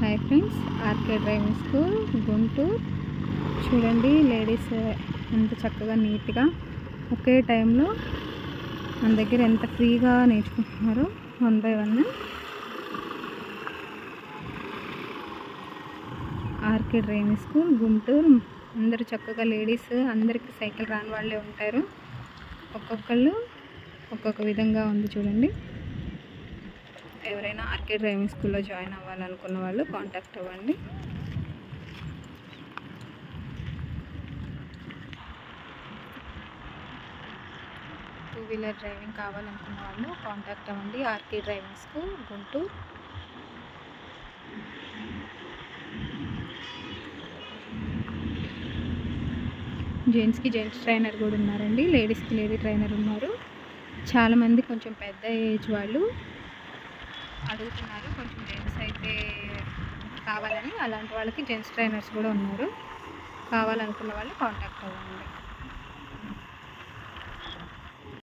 Hi friends, RK driving school Guntur. చూడండి, ladies ఎంత చక్కగా నీట్గా ఒకే టైంలో మన దగ్గర ఎంత ఫ్రీగా నేర్చుకుంటున్నారో 1 by 1. RK driving school Guntur. అందరూ చక్కగా లేడీస్, అందరికీ సైకిల్ రాని వాళ్ళే ఉంటారు. ఒక్కొక్కళ్ళు ఒక్కొక్క విధంగా ఉంది చూడండి. ఎవరైనా ఆర్కే డ్రైవింగ్ స్కూల్లో జాయిన్ అవ్వాలనుకున్న వాళ్ళు కాంటాక్ట్ అవ్వండి. టూ వీలర్ డ్రైవింగ్ కావాలనుకున్న వాళ్ళు కాంటాక్ట్ అవ్వండి. RK driving school Guntur. జెంట్స్కి జెంట్స్ ట్రైనర్ కూడా ఉన్నారండి, లేడీస్కి లేడీ ట్రైనర్ ఉన్నారు. చాలామంది కొంచెం పెద్ద ఏజ్ వాళ్ళు అడుగుతున్నారు, కొంచెం జెంట్స్ అయితే కావాలని. అలాంటి వాళ్ళకి జెంట్స్ ట్రైనర్స్ కూడా ఉన్నారు. కావాలనుకున్న వాళ్ళు కాంటాక్ట్ అవ్వండి.